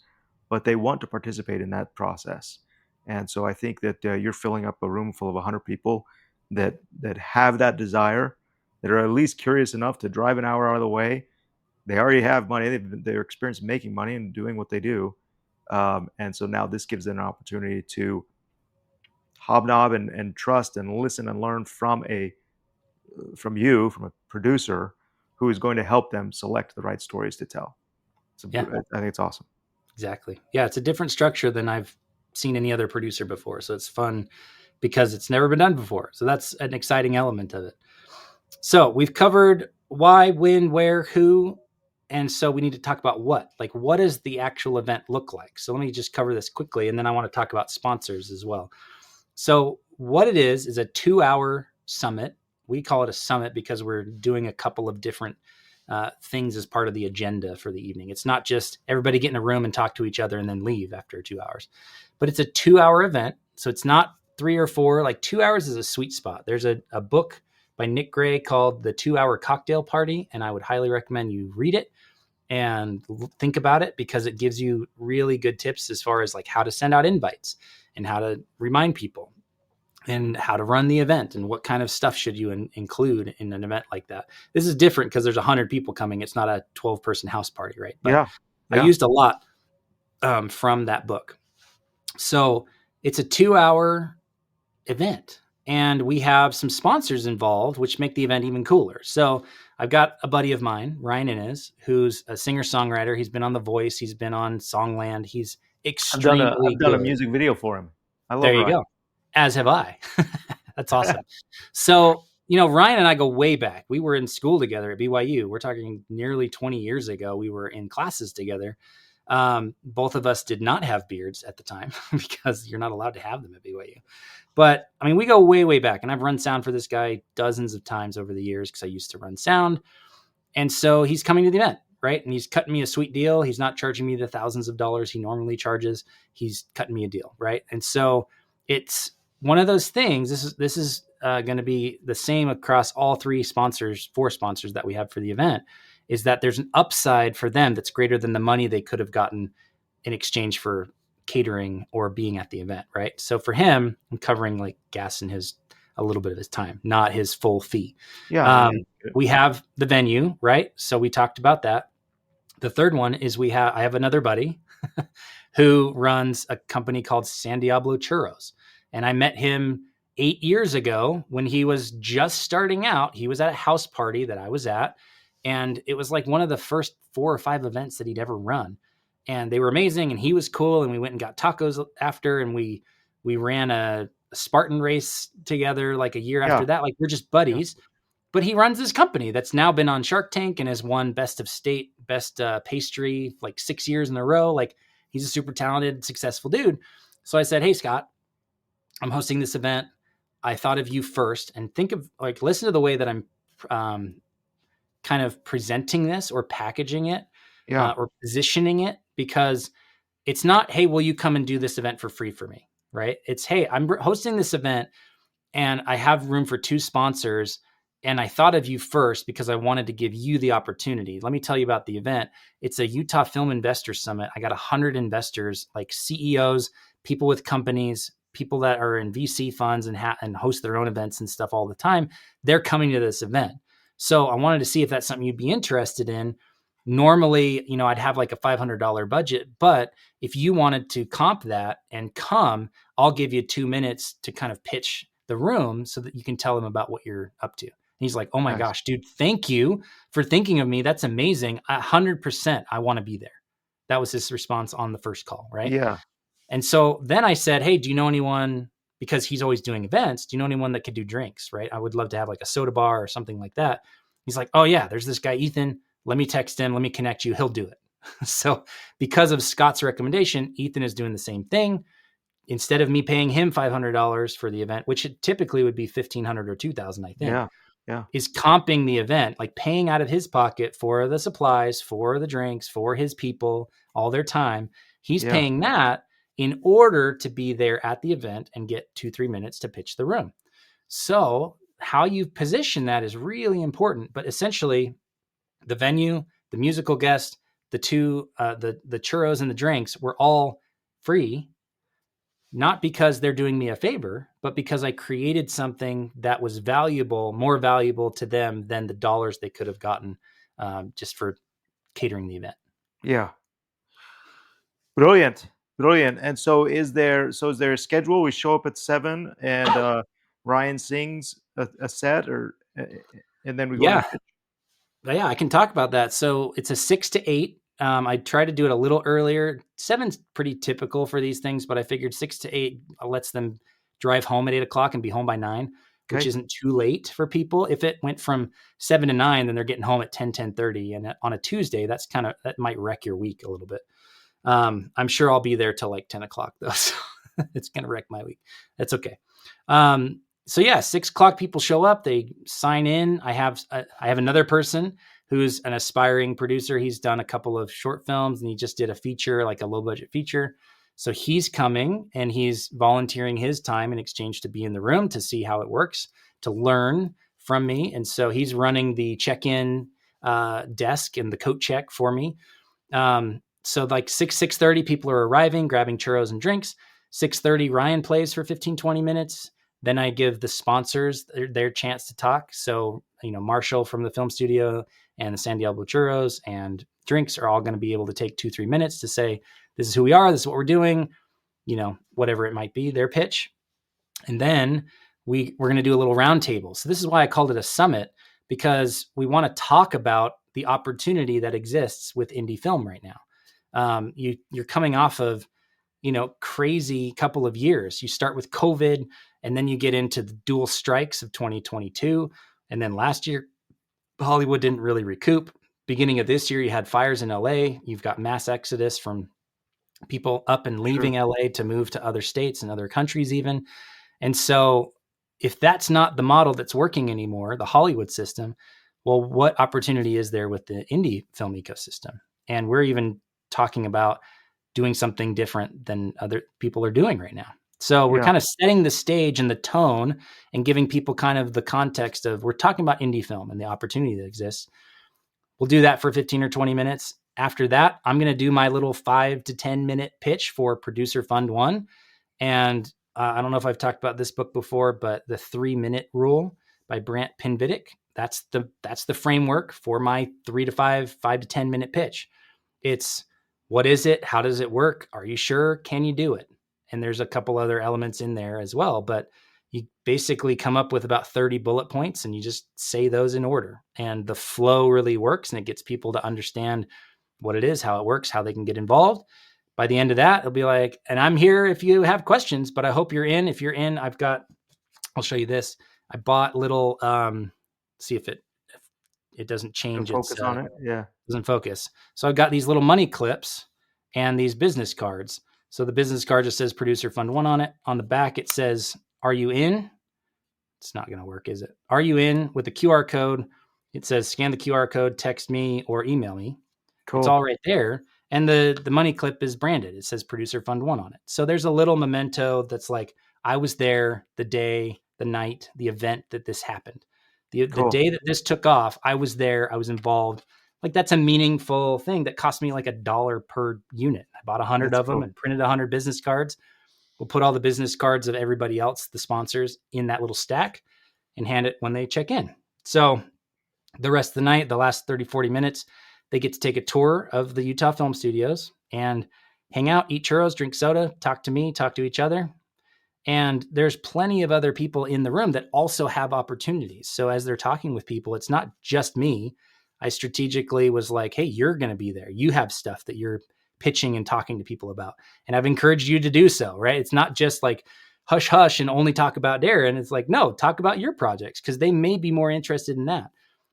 S2: but they want to participate in that process. And so I think that you're filling up a room full of 100 people that have that desire, that are at least curious enough to drive an hour out of the way. They already have money. They're experienced making money and doing what they do. And so now this gives them an opportunity to hobnob and trust and listen and learn from a producer who is going to help them select the right stories to tell. I think it's awesome.
S1: Exactly. Yeah, it's a different structure than I've seen any other producer before. So it's fun because it's never been done before. So that's an exciting element of it. So we've covered why, when, where, who, and so we need to talk about what. Like, what does the actual event look like? So let me just cover this quickly, and then I want to talk about sponsors as well. So what it is a 2-hour summit. We call it a summit because we're doing a couple of different things as part of the agenda for the evening. It's not just everybody get in a room and talk to each other and then leave after 2 hours, but it's a 2-hour event. So it's not 3 or 4, like 2 hours is a sweet spot. There's a book by Nick Gray called The 2-Hour Cocktail Party. And I would highly recommend you read it and think about it, because it gives you really good tips as far as like how to send out invites and how to remind people and how to run the event and what kind of stuff should you include in an event like that. This is different because there's 100 people coming. It's not a 12-person house party, right? But I used a lot from that book. So it's a 2-hour event, and we have some sponsors involved, which make the event even cooler. So I've got a buddy of mine, Ryan Inez, who's a singer-songwriter. He's been on The Voice. He's been on Songland. He's extremely
S2: I've done a music video for him. I love
S1: There you
S2: Ryan.
S1: Go. As have I. That's awesome. So, Ryan and I go way back. We were in school together at BYU. We're talking nearly 20 years ago. We were in classes together. Both of us did not have beards at the time because you're not allowed to have them at BYU. But I mean, we go way, way back, and I've run sound for this guy dozens of times over the years because I used to run sound. And so he's coming to the event. right? And he's cutting me a sweet deal. He's not charging me the thousands of dollars he normally charges. He's cutting me a deal, right? And so it's one of those things. This is going to be the same across all four sponsors that we have for the event, is that there's an upside for them that's greater than the money they could have gotten in exchange for catering or being at the event, right? So for him, I'm covering like gas and a little bit of his time, not his full fee.
S2: Yeah.
S1: We have the venue, right? So we talked about that. The third one is I have another buddy who runs a company called San Diablo Churros. And I met him 8 years ago when he was just starting out. He was at a house party that I was at. And it was like one of the first 4 or 5 events that he'd ever run. And they were amazing. And he was cool. And we went and got tacos after. And we ran a Spartan race together like a year after that. Like, we're just buddies. Yeah. But he runs this company that's now been on Shark Tank and has won best of state, best pastry like 6 years in a row. Like, he's a super talented, successful dude. So I said, hey, Scott, I'm hosting this event. I thought of you first, and listen to the way that I'm kind of presenting this or packaging it or positioning it, because it's not, hey, will you come and do this event for free for me? Right. It's, hey, I'm hosting this event and I have room for 2 sponsors. And I thought of you first because I wanted to give you the opportunity. Let me tell you about the event. It's a Utah Film Investor Summit. I got 100 investors, like CEOs, people with companies, people that are in VC funds and host their own events and stuff all the time. They're coming to this event. So I wanted to see if that's something you'd be interested in. Normally, I'd have like a $500 budget, but if you wanted to comp that and come, I'll give you 2 minutes to kind of pitch the room so that you can tell them about what you're up to. And he's like, oh my gosh, dude, thank you for thinking of me. That's amazing. 100%. I want to be there. That was his response on the first call. Right.
S2: Yeah.
S1: And so then I said, hey, do you know anyone, because he's always doing events, do you know anyone that could do drinks? Right. I would love to have like a soda bar or something like that. He's like, oh yeah, there's this guy, Ethan. Let me text him. Let me connect you. He'll do it. So because of Scott's recommendation, Ethan is doing the same thing. Instead of me paying him $500 for the event, which it typically would be $1,500 or $2,000, I think, is comping the event, like paying out of his pocket for the supplies, for the drinks, for his people, all their time. He's paying that in order to be there at the event and get 2-3 minutes to pitch the room. So how you position that is really important. But essentially, the venue, the musical guest, the churros and the drinks were all free. Not because they're doing me a favor, but because I created something that was more valuable to them than the dollars they could have gotten just for catering the event.
S2: Yeah. Brilliant. And so is there a schedule? We show up at 7 and Ryan sings a set, and then we go to pitch?
S1: Yeah, I can talk about that. So it's a 6 to 8. I try to do it a little earlier. 7's pretty typical for these things, but I figured 6 to 8 lets them drive home at 8 o'clock and be home by 9, which isn't too late for people. If it went from 7 to 9, then they're getting home at 10:30. And on a Tuesday, that might wreck your week a little bit. I'm sure I'll be there till like 10 o'clock though. So it's going to wreck my week. That's okay. So yeah, 6 o'clock people show up, they sign in. I have another person who's an aspiring producer. He's done a couple of short films and he just did a feature, like a low budget feature. So he's coming and he's volunteering his time in exchange to be in the room to see how it works, to learn from me. And so he's running the check-in desk and the coat check for me. So like 6:30 people are arriving, grabbing churros and drinks. 6:30 Ryan plays for 15-20 minutes. Then I give the sponsors their chance to talk. So, Marshall from the film studio and the San Diablo Churros and drinks are all going to be able to take 2-3 minutes to say, this is who we are. This is what we're doing, whatever it might be, their pitch. And then we're going to do a little round table. So this is why I called it a summit, because we want to talk about the opportunity that exists with indie film right now. You're coming off of, crazy couple of years. You start with COVID and then you get into the dual strikes of 2022. And then last year, Hollywood didn't really recoup. Beginning of this year, you had fires in LA. You've got mass exodus from people up and leaving LA to move to other states and other countries even. And so if that's not the model that's working anymore, the Hollywood system, well, what opportunity is there with the indie film ecosystem? And we're even talking about doing something different than other people are doing right now. So we're
S2: Yeah.
S1: kind of setting the stage and the tone and giving people kind of the context of, we're talking about indie film and the opportunity that exists. We'll do that for 15 or 20 minutes. After that, I'm going to do my little 5 to 10 minute pitch for Producer Fund One. And I don't know if I've talked about this book before, but the 3-minute rule by Brant Pinvidic, that's the framework for my 5 to 10 minute pitch. It's, what is it? How does it work? Are you sure? Can you do it? And there's a couple other elements in there as well, but you basically come up with about 30 bullet points and you just say those in order. And the flow really works, and it gets people to understand what it is, how it works, how they can get involved. By the end of that, it'll be like, and I'm here if you have questions, but I hope you're in. If you're in, I'll show you this. I bought little, see if it doesn't
S2: And
S1: change its,
S2: focus on it. Yeah.
S1: doesn't focus. So I've got these little money clips and these business cards. So the business card just says Producer Fund One on it. On the back, it says, are you in? It's not going to work, is it? Are you in? With the QR code, it says scan the QR code, text me, or email me. It's
S2: Cool.
S1: all right there. And the money clip is branded. It says Producer Fund One on it. So there's a little memento that's like, I was there the day, the night, the event that this happened. The day that this took off, I was there. I was involved. Like, that's a meaningful thing that cost me like $1 per unit. I bought 100
S2: That's
S1: of them
S2: cool.
S1: and printed 100 business cards. We'll put all the business cards of everybody else, the sponsors, in that little stack and hand it when they check in. So the rest of the night, the last 30, 40 minutes, they get to take a tour of the Utah Film Studios and hang out, eat churros, drink soda, talk to me, talk to each other. And there's plenty of other people in the room that also have opportunities. So as they're talking with people, it's not just me. I strategically was like, hey, you're going to be there. You have stuff that you're pitching and talking to people about. And I've encouraged you to do so, right? It's not just like hush, hush, and only talk about Darren. It's like, no, talk about your projects, because they may be more interested in that.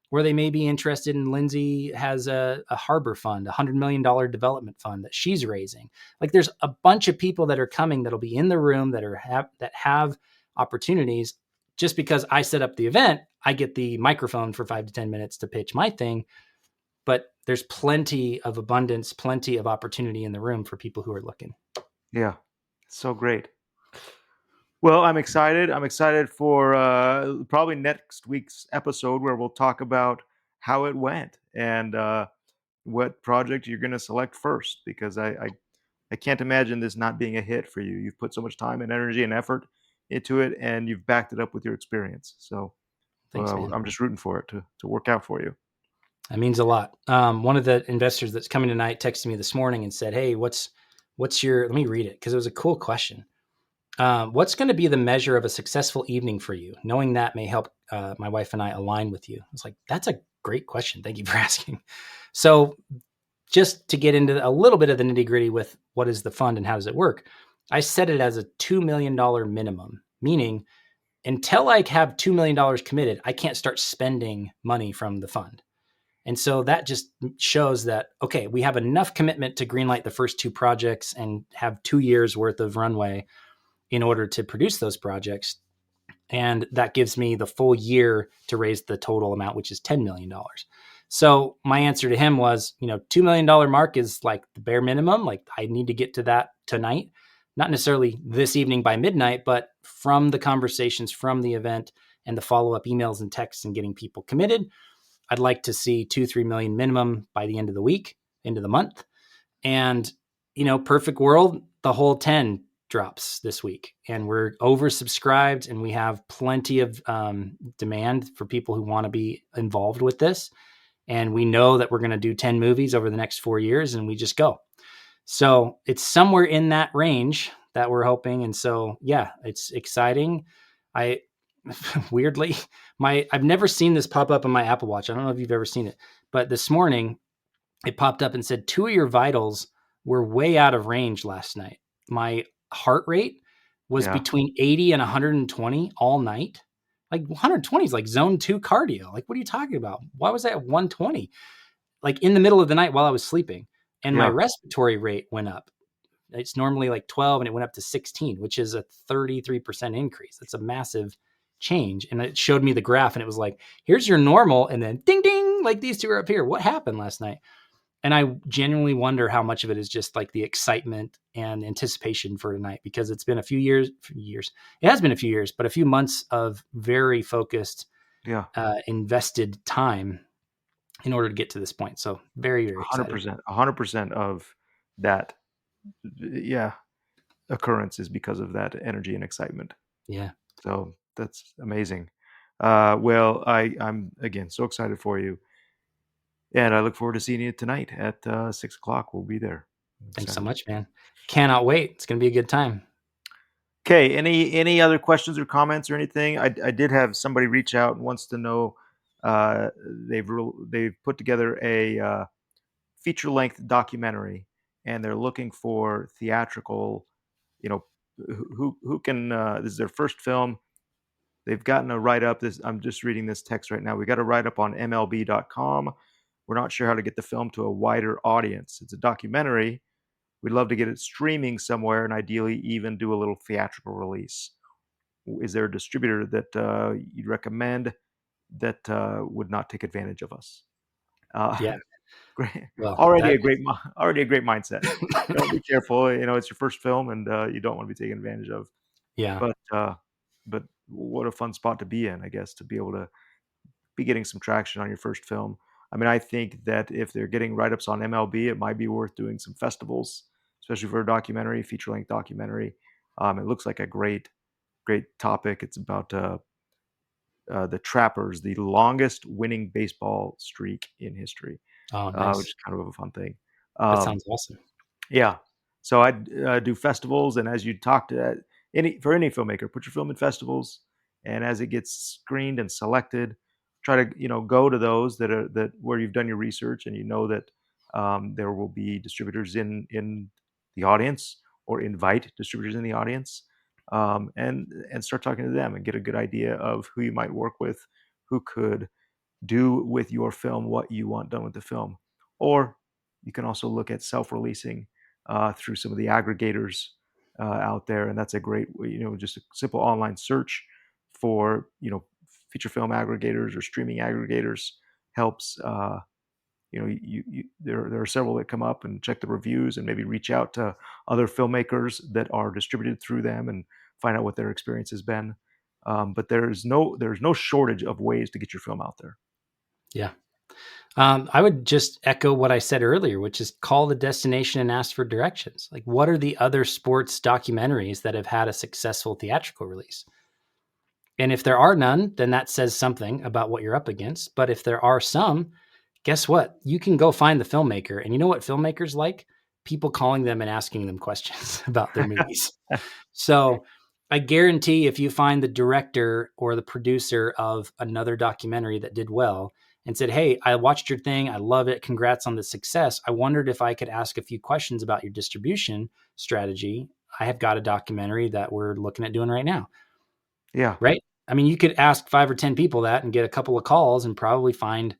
S1: Where they may be interested in, Lindsay has a harbor fund, $100 million development fund that she's raising. Like, there's a bunch of people that are coming that'll be in the room that have opportunities. Just because I set up the event, I get the microphone for 5 to 10 minutes to pitch my thing. But there's plenty of abundance, plenty of opportunity in the room for people who are looking.
S2: Yeah. So great. Well, I'm excited. I'm excited for probably next week's episode, where we'll talk about how it went and what project you're going to select first, because I can't imagine this not being a hit for you. You've put so much time and energy and effort into it, and you've backed it up with your experience. So
S1: Thanks, man.
S2: I'm just rooting for it to work out for you.
S1: That means a lot. One of the investors that's coming tonight texted me this morning and said, hey, what's your, let me read it, because it was a cool question. What's going to be the measure of a successful evening for you? Knowing that may help my wife and I align with you. I was like, that's a great question. Thank you for asking. So just to get into a little bit of the nitty gritty with what is the fund and how does it work, I set it as a $2 million minimum, meaning until I have $2 million committed, I can't start spending money from the fund. And so that just shows that, okay, we have enough commitment to greenlight the first 2 projects and have 2 years worth of runway in order to produce those projects. And that gives me the full year to raise the total amount, which is $10 million. So my answer to him was, $2 million mark is like the bare minimum. Like, I need to get to that tonight, not necessarily this evening by midnight, but from the conversations from the event and the follow-up emails and texts and getting people committed, I'd like to see 2-3 million minimum by the end of the week, end of the month. And, perfect world, the whole 10 drops this week, and we're oversubscribed, and we have plenty of demand for people who want to be involved with this. And we know that we're going to do 10 movies over the next 4 years, and we just go. So it's somewhere in that range that we're hoping. And so, yeah, it's exciting. I weirdly, I've never seen this pop up on my Apple Watch. I don't know if you've ever seen it, but this morning it popped up and said 2 of your vitals were way out of range last night. My heart rate was between 80 and 120 all night. Like, 120 is like zone 2 cardio. Like, what are you talking about? Why was that at 120? Like, in the middle of the night while I was sleeping. And my respiratory rate went up. It's normally like 12 and it went up to 16, which is a 33% increase. That's a massive change. And it showed me the graph, and it was like, here's your normal, and then ding ding, like these two are up here. What happened last night? And I genuinely wonder how much of it is just like the excitement and anticipation for tonight, because it's been a few years. It has been a few years, but a few months of very focused, invested time in order to get to this point. So very, very excited.
S2: 100% of that, occurrence is because of that energy and excitement.
S1: Yeah.
S2: So that's amazing. Well, I'm again so excited for you, and I look forward to seeing you tonight at 6 o'clock. We'll be there.
S1: Thanks so
S2: Excited.
S1: much, man. Cannot wait. It's going to be a good time.
S2: Okay. Any other questions or comments or anything? I did have somebody reach out and wants to know. Uh, they've put together a feature length documentary, and they're looking for theatrical. You know, who can. This is their first film. They've gotten a write up. I'm just reading this text right now. We got a write up on MLB.com. We're not sure how to get the film to a wider audience. It's a documentary. We'd love to get it streaming somewhere, and ideally even do a little theatrical release. Is there a distributor that you'd recommend that would not take advantage of us?
S1: Yeah.
S2: Great.
S1: Well,
S2: Already a great mindset. Be careful. It's your first film, and you don't want to be taken advantage of.
S1: yeah.
S2: But what a fun spot to be in, I guess, to be able to be getting some traction on your first film. I mean, I think that if they're getting write-ups on MLB, it might be worth doing some festivals, especially for a documentary, feature-length documentary. It looks like a great topic. It's about the Trappers, the longest winning baseball streak in history,
S1: Oh,
S2: which
S1: nice.
S2: is kind of a fun thing.
S1: That
S2: Um,
S1: sounds awesome.
S2: yeah. So I'd do festivals, and as you talk to any filmmaker, put your film in festivals, and as it gets screened and selected, try to go to those that where you've done your research and you know that there will be distributors in the audience, or invite distributors in the audience, and start talking to them and get a good idea of who you might work with, who could do with your film what you want done with the film. Or you can also look at self-releasing through some of the aggregators out there, and that's a great, just a simple online search for feature film aggregators or streaming aggregators helps. There are several that come up, and check the reviews and maybe reach out to other filmmakers that are distributed through them and find out what their experience has been. But there's no shortage of ways to get your film out there.
S1: Yeah. I would just echo what I said earlier, which is call the destination and ask for directions. Like, what are the other sports documentaries that have had a successful theatrical release? And if there are none, then that says something about what you're up against. But if there are some, guess what? You can go find the filmmaker. And you know what filmmakers like? People calling them and asking them questions about their movies. So I guarantee if you find the director or the producer of another documentary that did well and said, hey, I watched your thing, I love it, congrats on the success, I wondered if I could ask a few questions about your distribution strategy. I have got a documentary that we're looking at doing right now.
S2: Yeah.
S1: Right? I mean, you could ask 5 or 10 people that and get a couple of calls and probably find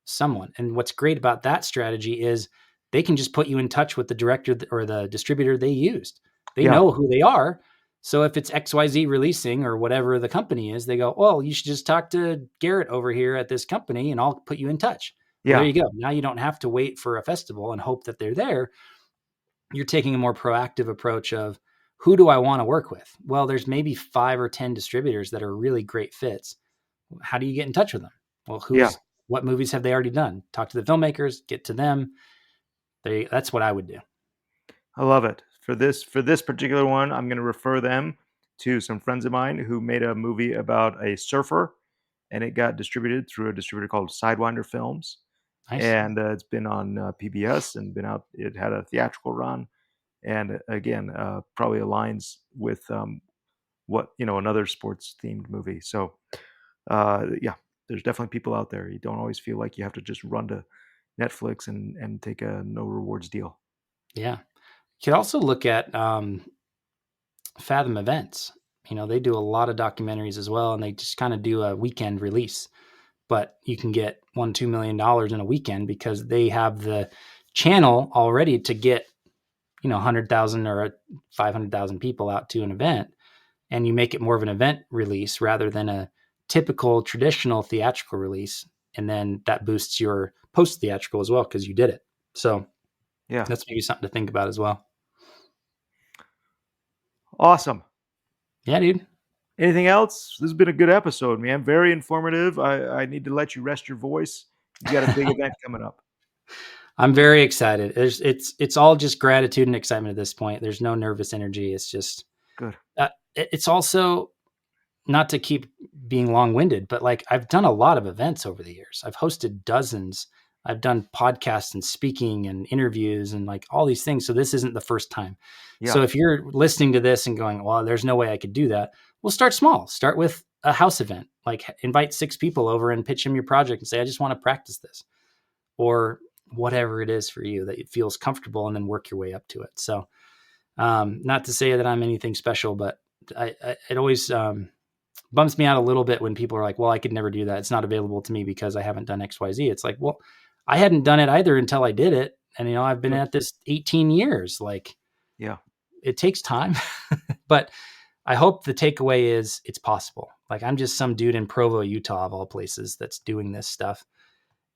S1: someone. And what's great about that strategy is they can just put you in touch with the director or the distributor they used. They
S2: Yeah.
S1: know who they are. So if it's XYZ Releasing or whatever the company is, they go, well, you should just talk to Garrett over here at this company and I'll put you in touch. Well, there
S2: Yeah.
S1: you go. Now you don't have to wait for a festival and hope that they're there. You're taking a more proactive approach of, who do I want to work with? Well, there's maybe 5 or 10 distributors that are really great fits. How do you get in touch with them? Well,
S2: Yeah.
S1: what movies have they already done? Talk to the filmmakers, get to them. That's what I would do.
S2: I love it. For this particular one, I'm going to refer them to some friends of mine who made a movie about a surfer, and it got distributed through a distributor called Sidewinder Films.
S1: Nice.
S2: And it's been on PBS and been out. It had a theatrical run, and again, probably aligns with what another sports themed movie. So yeah, there's definitely people out there. You don't always feel like you have to just run to Netflix and take a no rewards deal.
S1: Yeah. You could also look at Fathom Events. They do a lot of documentaries as well, and they just kind of do a weekend release. But you can get $1-2 million in a weekend because they have the channel already to get 100,000 or 500,000 people out to an event. and you make it more of an event release rather than a typical traditional theatrical release. And then that boosts your post theatrical as well because you did it. So
S2: Yeah.
S1: that's maybe something to think about as well.
S2: Awesome.
S1: Yeah, dude.
S2: Anything else? This has been a good episode, man. Very informative. I need to let you rest your voice. You got a big event coming up.
S1: I'm very excited. It's all just gratitude and excitement at this point. There's no nervous energy. It's just
S2: good.
S1: It's also, not to keep being long-winded, but like I've done a lot of events over the years. I've hosted dozens. I've done podcasts and speaking and interviews and like all these things. So this isn't the first time.
S2: Yeah.
S1: So if you're listening to this and going, well, there's no way I could do that. Well, start small. Start with a house event. Like invite 6 people over and pitch them your project and say, I just want to practice this, or whatever it is for you that it feels comfortable, and then work your way up to it. So not to say that I'm anything special, but it always bumps me out a little bit when people are like, well, I could never do that. It's not available to me because I haven't done XYZ. It's like, well, I hadn't done it either until I did it. And, I've been at this 18 years. Like,
S2: yeah,
S1: it takes time, but I hope the takeaway is it's possible. Like, I'm just some dude in Provo, Utah, of all places, that's doing this stuff,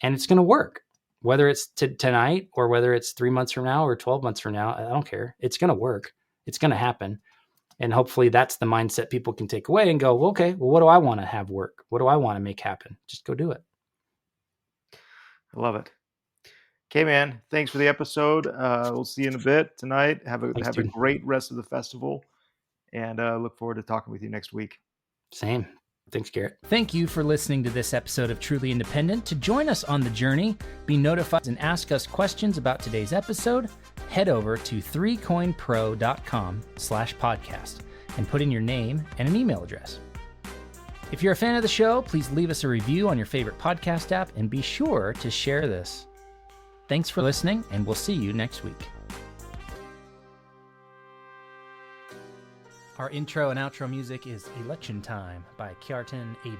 S1: and it's going to work. Whether it's tonight or whether it's 3 months from now or 12 months from now, I don't care. It's going to work. It's going to happen. And hopefully that's the mindset people can take away and go, well, okay, well, what do I want to have work? What do I want to make happen? Just go do it.
S2: I love it. Okay, man. Thanks for the episode. We'll see you in a bit tonight. Have a great rest of the festival, and look forward to talking with you next week.
S1: Same. Thanks, Garrett. Thank you for listening to this episode of Truly Independent. To join us on the journey, be notified, and ask us questions about today's episode, head over to 3coinpro.com/podcast and put in your name and an email address. If you're a fan of the show, please leave us a review on your favorite podcast app and be sure to share this. Thanks for listening, and we'll see you next week. Our intro and outro music is Election Time by Kjartan Abel.